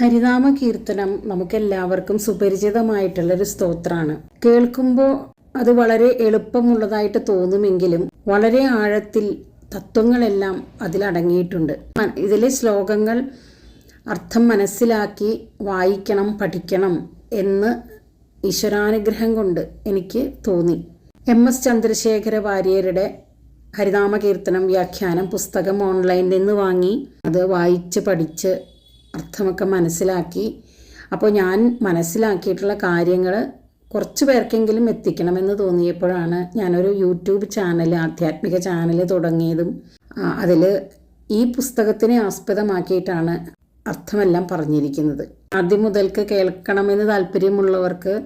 ഹരിനാമ കീർത്തനം നമുക്കെല്ലാവർക്കും സുപരിചിതമായിട്ടുള്ളൊരു സ്തോത്രമാണ്. കേൾക്കുമ്പോൾ അത് വളരെ എളുപ്പമുള്ളതായിട്ട് തോന്നുമെങ്കിലും വളരെ ആഴത്തിൽ തത്വങ്ങളെല്ലാം അതിലടങ്ങിയിട്ടുണ്ട്. ഇതിലെ ശ്ലോകങ്ങൾ അർത്ഥം മനസ്സിലാക്കി വായിക്കണം, പഠിക്കണം എന്ന് ഈശ്വരാനുഗ്രഹം കൊണ്ട് എനിക്ക് തോന്നി. MS ചന്ദ്രശേഖര വാര്യരുടെ ഹരിനാമ കീർത്തനം വ്യാഖ്യാനം പുസ്തകം ഓൺലൈനിൽ നിന്ന് വാങ്ങി അത് വായിച്ച് പഠിച്ച് അർത്ഥമൊക്കെ മനസ്സിലാക്കി. അപ്പോൾ ഞാൻ മനസ്സിലാക്കിയിട്ടുള്ള കാര്യങ്ങൾ കുറച്ച് പേർക്കെങ്കിലും എത്തിക്കണമെന്ന് തോന്നിയപ്പോഴാണ് ഞാനൊരു യൂട്യൂബ് ചാനൽ, ആധ്യാത്മിക ചാനൽ തുടങ്ങിയതും. അതിൽ ഈ പുസ്തകത്തിനെ ആസ്പദമാക്കിയിട്ടാണ് അർത്ഥമെല്ലാം പറഞ്ഞിരിക്കുന്നത്. ആദ്യം മുതൽക്ക് കേൾക്കണമെന്ന് താല്പര്യമുള്ളവർക്ക്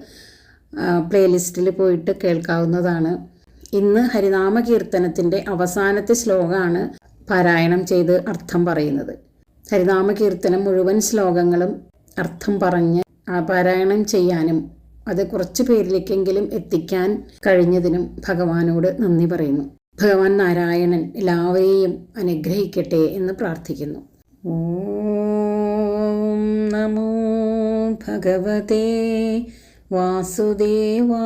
പ്ലേലിസ്റ്റിൽ പോയിട്ട് കേൾക്കാവുന്നതാണ്. ഇന്ന് ഹരിനാമ കീർത്തനത്തിൻ്റെ അവസാനത്തെ ശ്ലോകമാണ് പാരായണം ചെയ്ത് അർത്ഥം പറയുന്നത്. ഹരിനാമ കീർത്തനം മുഴുവൻ ശ്ലോകങ്ങളും അർത്ഥം പറഞ്ഞ് പാരായണം ചെയ്യാനും അത് കുറച്ച് പേരിലേക്കെങ്കിലും എത്തിക്കാൻ കഴിഞ്ഞതിനും ഭഗവാനോട് നന്ദി പറയുന്നു. ഭഗവാൻ നാരായണൻ എല്ലാവരെയും അനുഗ്രഹിക്കട്ടെ എന്ന് പ്രാർത്ഥിക്കുന്നു. ഓം നമോ ഭഗവതേ വാസുദേവായ.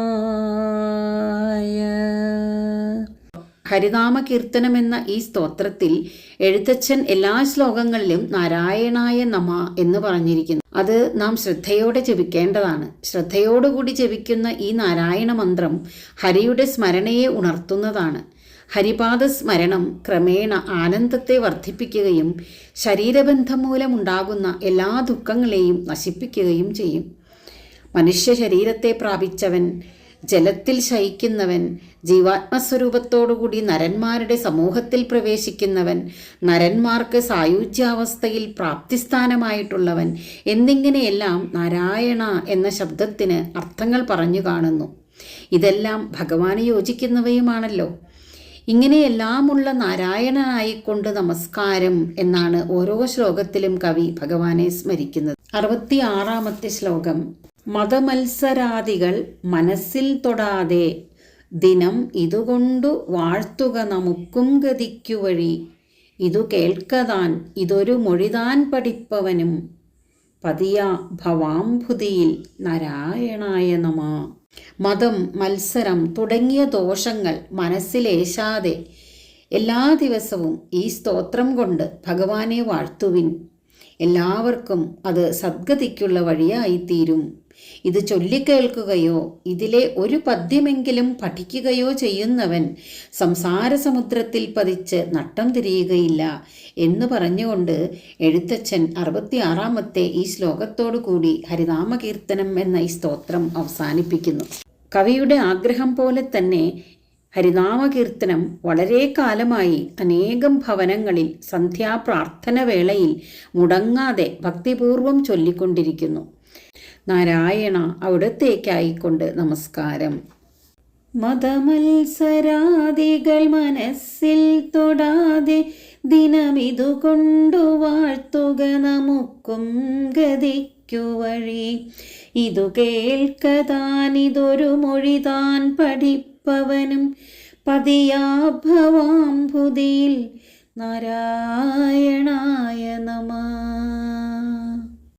ഹരിനാമ കീർത്തനം എന്ന ഈ സ്തോത്രത്തിൽ എഴുത്തച്ഛൻ എല്ലാ ശ്ലോകങ്ങളിലും നാരായണായ നമ എന്ന് പറഞ്ഞിരിക്കുന്നു. അത് നാം ശ്രദ്ധയോടെ ജപിക്കേണ്ടതാണ്. ശ്രദ്ധയോടുകൂടി ജപിക്കുന്ന ഈ നാരായണ മന്ത്രം ഹരിയുടെ സ്മരണയെ ഉണർത്തുന്നതാണ്. ഹരിപാദ സ്മരണം ക്രമേണ ആനന്ദത്തെ വർദ്ധിപ്പിക്കുകയും ശരീരബന്ധം മൂലമുണ്ടാകുന്ന എല്ലാ ദുഃഖങ്ങളെയും നശിപ്പിക്കുകയും ചെയ്യും. മനുഷ്യ ശരീരത്തെ പ്രാപിച്ചവൻ, ജലത്തിൽ ശയിക്കുന്നവൻ, ജീവാത്മസ്വരൂപത്തോടുകൂടി നരന്മാരുടെ സമൂഹത്തിൽ പ്രവേശിക്കുന്നവൻ, നരന്മാർക്ക് സായുജ്യാവസ്ഥയിൽ പ്രാപ്തിസ്ഥാനമായിട്ടുള്ളവൻ എന്നിങ്ങനെയെല്ലാം നാരായണ എന്ന ശബ്ദത്തിന് അർത്ഥങ്ങൾ പറഞ്ഞു കാണുന്നു. ഇതെല്ലാം ഭഗവാന് യോജിക്കുന്നവയുമാണല്ലോ. ഇങ്ങനെയെല്ലാമുള്ള നാരായണനായിക്കൊണ്ട് നമസ്കാരം എന്നാണ് ഓരോ ശ്ലോകത്തിലും കവി ഭഗവാനെ സ്മരിക്കുന്നത്. 66-ാമത്തെ ശ്ലോകം. മതമത്സരാദികൾ മനസ്സിൽ തൊടാതെ ദിനം ഇതുകൊണ്ടു വാഴ്ത്തുക നമുക്കും ഗതിക്കു വഴി. ഇതു കേൾക്കതാൻ ഇതൊരു മൊഴിതാൻ പഠിപ്പവനും പതിയാ ഭവാംഭുതിയിൽ നാരായണായ നമ. മതം, മത്സരം തുടങ്ങിയ ദോഷങ്ങൾ മനസ്സിലേശാതെ എല്ലാ ദിവസവും ഈ സ്തോത്രം കൊണ്ട് ഭഗവാനെ വാഴ്ത്തുവിൻ. എല്ലാവർക്കും അത് സദ്ഗതിക്കുള്ള വഴിയായിത്തീരും. ഇത് ചൊല്ലിക്കേൾക്കുകയോ ഇതിലെ ഒരു പദ്യമെങ്കിലും പഠിക്കുകയോ ചെയ്യുന്നവൻ സംസാരസമുദ്രത്തിൽ പതിച്ച് നട്ടം തിരിയുകയില്ല എന്ന് പറഞ്ഞുകൊണ്ട് എഴുത്തച്ഛൻ 66-ാമത്തെ ഈ ശ്ലോകത്തോടു കൂടി ഹരിനാമകീർത്തനം എന്ന ഈ സ്തോത്രം അവസാനിപ്പിക്കുന്നു. കവിയുടെ ആഗ്രഹം പോലെ തന്നെ ഹരിനാമകീർത്തനം വളരെ കാലമായി അനേകം ഭവനങ്ങളിൽ സന്ധ്യാപ്രാർത്ഥന വേളയിൽ മുടങ്ങാതെ ഭക്തിപൂർവം ചൊല്ലിക്കൊണ്ടിരിക്കുന്നു. നാരായണ അവിടത്തേക്കായിക്കൊണ്ട് നമസ്കാരം. മതമത്സരാദികൾ മനസ്സിൽ തൊടാതെ ദിനമിതു കൊണ്ടു വാഴ്ത്തുക നമുക്കും ഗതിക്കു വഴി. ഇതു കേൾക്കതാൻ ഇതൊരു മൊഴിതാൻ പഠിപ്പവനും പതിയാ ഭവാംഭുതിയിൽ നാരായണായ നമ.